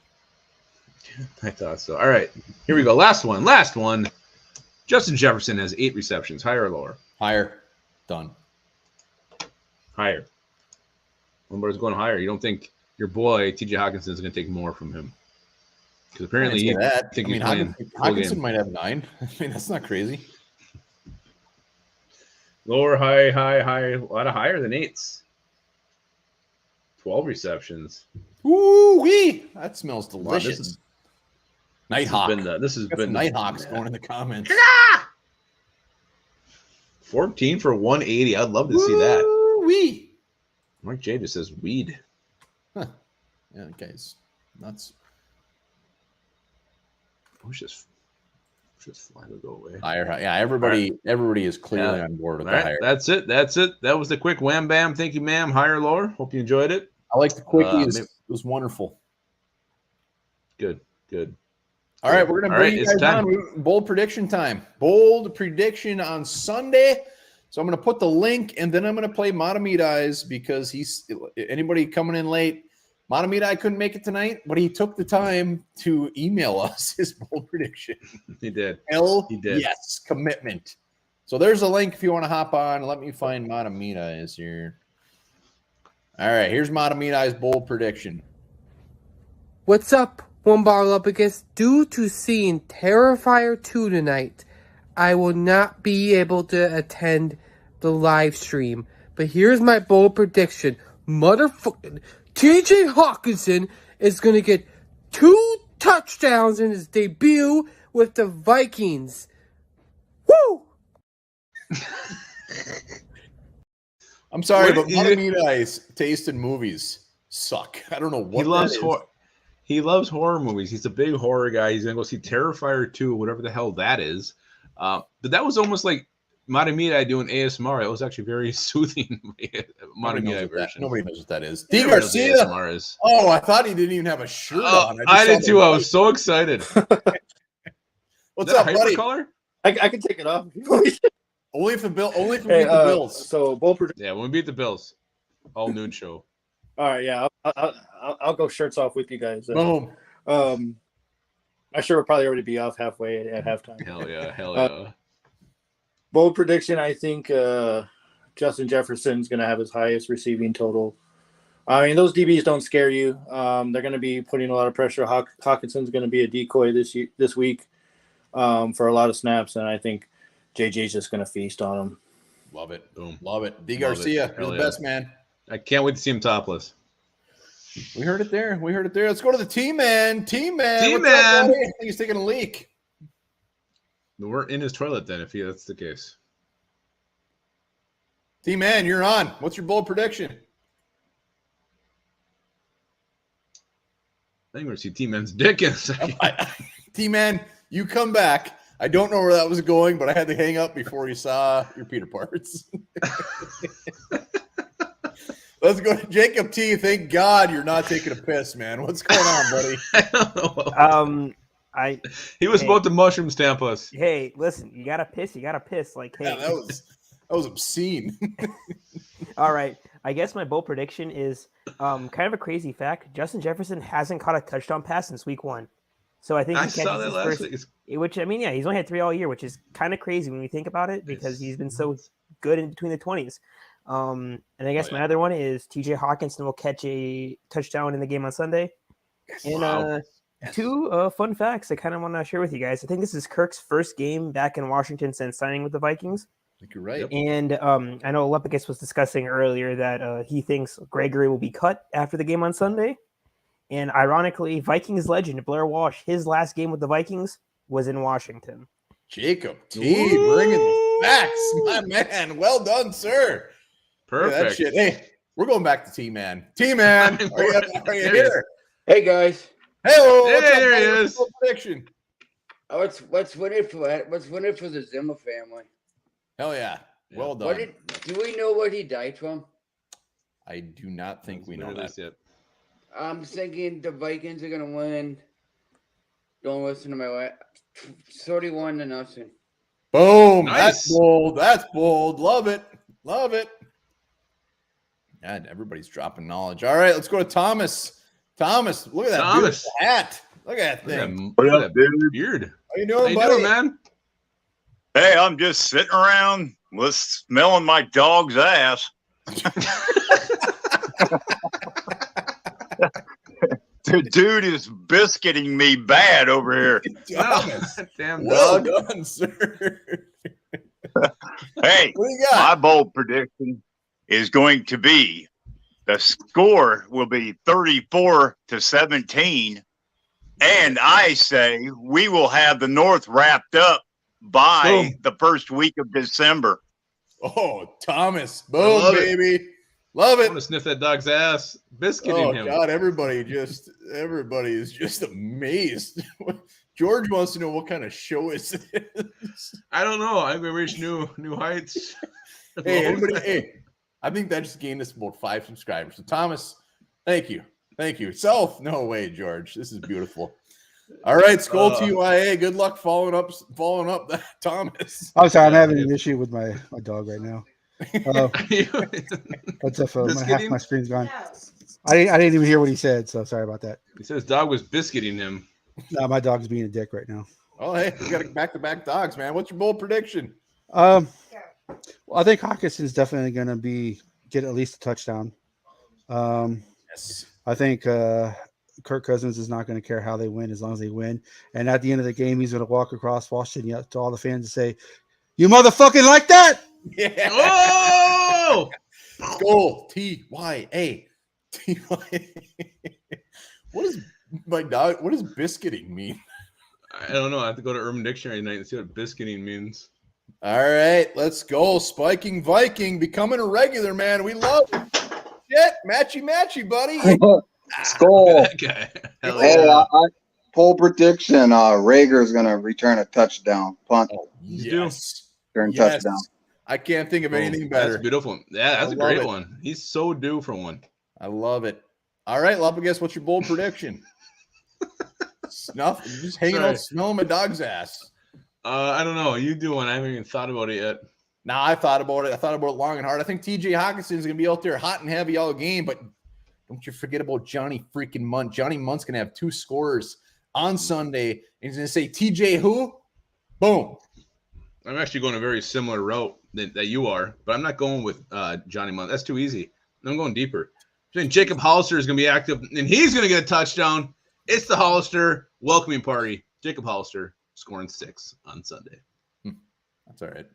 I thought so. All right, here we go. Last one. Justin Jefferson has 8 receptions. Higher or lower? Higher. Done. Higher. Lumbar's going higher. You don't think your boy TJ Hawkinson is going to take more from him? Because apparently Hawkinson might have 9. I mean, that's not crazy. Lower, high. A lot of higher than 8s. 12 receptions. Ooh wee! That smells delicious. Wow, this has been Nighthawks going in the comments. 14 for 180. I'd love to see that. Wee. Mark J just says weed. Huh. Yeah, guys, nuts. Just fly to go away. Higher. Yeah, everybody is clearly on board with the higher. That's it. That was the quick wham bam. Thank you, ma'am. Higher, lower. Hope you enjoyed it. I like the quickie. It was wonderful. Good. All right, we're going to bring you guys on. Bold prediction time. Bold prediction on Sunday. So I'm going to put the link, and then I'm going to play Matamidai's because anybody coming in late. Matamidai couldn't make it tonight, but he took the time to email us his bold prediction. He did. He did. Yes, commitment. So there's a link if you want to hop on. Let me find Matamidai's here. All right, here's Matamidai's bold prediction. What's up, One Ball Up Against? Due to seeing Terrifier 2 tonight, I will not be able to attend the live stream. But here's my bold prediction. Motherfucking TJ Hawkinson is going to get 2 touchdowns in his debut with the Vikings. Woo! I'm sorry, but Matamidai's taste in movies suck. I don't know what he loves horror movies. He's a big horror guy. He's going to go see Terrifier 2, whatever the hell that is. But that was almost like Matamidai doing ASMR. It was actually very soothing. Matamidai version. Nobody knows what that is. D. Garcia. Oh, I thought he didn't even have a shirt on. I did too. I was so excited. What's up, buddy? Color? I can take it off. Only if we beat the Bills. So bold prediction. Yeah, when we beat the Bills, all noon show. All right, yeah, I'll go shirts off with you guys. Boom. My shirt will probably already be off halfway at halftime. Hell yeah. Bold prediction. I think Justin Jefferson's going to have his highest receiving total. I mean, those DBs don't scare you. They're going to be putting a lot of pressure. Hawkinson's going to be a decoy this week for a lot of snaps, and I think JJ's just going to feast on him. Love it. Boom. Love it. D. Garcia, you're the best, man. I can't wait to see him topless. We heard it there. Let's go to the T-Man. I think he's taking a leak. We're in his toilet then, if that's the case. T-Man, you're on. What's your bold prediction? I think we're going to see T-Man's dick in a second. T-Man, you come back. I don't know where that was going, but I had to hang up before you saw your Peter parts. Let's go to Jacob T. Thank God you're not taking a piss, man. What's going on, buddy? I don't know. He was about to mushroom stamp us. Hey, listen, you gotta piss. Like, hey, Yeah, that was obscene. All right. I guess my bold prediction is kind of a crazy fact. Justin Jefferson hasn't caught a touchdown pass since week 1. So I think I saw that last week. Which, I mean, yeah, he's only had 3 all year, which is kind of crazy when we think about it because he's been so good in between the 20s. And I guess my other one is TJ Hawkinson will catch a touchdown in the game on Sunday. Yes. And two fun facts I kind of want to share with you guys. I think this is Kirk's first game back in Washington since signing with the Vikings. I think you're right. And I know Lepicus was discussing earlier that he thinks Gregory will be cut after the game on Sunday. And ironically, Vikings legend Blair Walsh, his last game with the Vikings was in Washington. Jacob T. bringing the facts, my man. Well done, sir. Perfect. That shit. Hey, we're going back to T-Man. T-Man, are you here? Hey guys. Hello. Hey, there he is. Prediction. Let's win it for the Zimmer family. Hell yeah. Well done. Do we know what he died from? I do not think we know that yet. I'm thinking the Vikings are gonna win. Don't listen to my wife. 31-0. Boom. Nice. That's bold. That's bold. Love it. Love it. God, everybody's dropping knowledge. All right, let's go to Thomas. Thomas, look at that beautiful hat. Look at that thing. Look at that beard. How you doing, buddy? Man? Hey, I'm just sitting around smelling my dog's ass. The dude is biscuiting me bad over here. Thomas. Damn Well dog. done, sir. Hey, What do you got? my bold prediction is going to be the score will be 34-17. And I say we will have the North wrapped up by the first week of December. Oh, Thomas. Boom, baby. Love I it. want to sniff that dog's ass. Biscuiting him. God, everybody is just amazed. George wants to know what kind of show is this. I don't know. I think we reached new heights. Hey, I think that just gained us about 5 subscribers. So Thomas, thank you. Thank you. Self, no way, George. This is beautiful. All right, Skull TYA. Good luck following up that, Thomas. I'm sorry, I'm having an issue with my dog right now. What's up, half my screen's gone. I didn't even hear what he said, so sorry about that. He said his dog was biscuiting him. No, my dog's being a dick right now. Oh, hey, we got back-to-back dogs, man. What's your bold prediction? Well, I think Hawkinson's definitely going to get at least a touchdown. Yes. I think Kirk Cousins is not going to care how they win as long as they win. And at the end of the game, he's going to walk across Washington to all the fans and say, "You motherfucking like that?" Yeah. Oh! Skull TYA. What does biscuiting mean? I don't know. I have to go to Urban Dictionary tonight and see what biscuiting means. All right, let's go. Spiking Viking, becoming a regular, man. We love it. Shit, matchy, buddy. Skull. That guy. Hell Hey, yeah. poll prediction: Rager's gonna return a touchdown punt. Yes. Return touchdown. I can't think of anything better. That's beautiful. Yeah, that's I a great love it. one. He's so due for one. I love it. All right, Lupagus, what's your bold prediction? Just hanging out, smelling my dog's ass. I don't know. You do one. I haven't even thought about it yet. Now I thought about it. I thought about it long and hard. I think TJ Hawkinson is going to be out there hot and heavy all game, but don't you forget about Johnny freaking Munt. Johnny Munt's going to have 2 scorers on Sunday, and he's going to say, TJ who? Boom. I'm actually going a very similar route that you are, but I'm not going with Johnny Munt. That's too easy. I'm going deeper. I think Jacob Hollister is going to be active, and he's going to get a touchdown. It's the Hollister welcoming party. Jacob Hollister scoring 6 on Sunday. That's all right.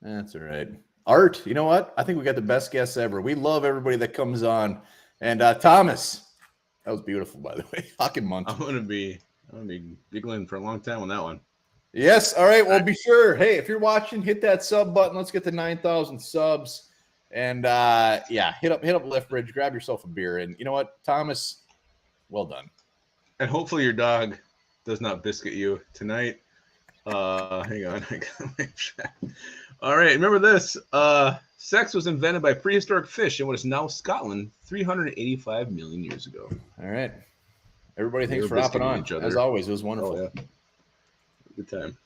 That's all right. Art, you know what? I think we got the best guests ever. We love everybody that comes on. And Thomas, that was beautiful, by the way. Fucking Munt. I'm gonna be giggling for a long time on that one. Yes. All right. Well, be sure. Hey, if you're watching, hit that sub button. Let's get to 9,000 subs. And hit up Liftbridge. Grab yourself a beer. And you know what, Thomas? Well done. And hopefully your dog does not biscuit you tonight. Hang on. I gotta make sure. All right. Remember this. Sex was invented by prehistoric fish in what is now Scotland 385 million years ago. All right. Everybody, thanks for hopping on. As always, it was wonderful. Oh, yeah. Good time.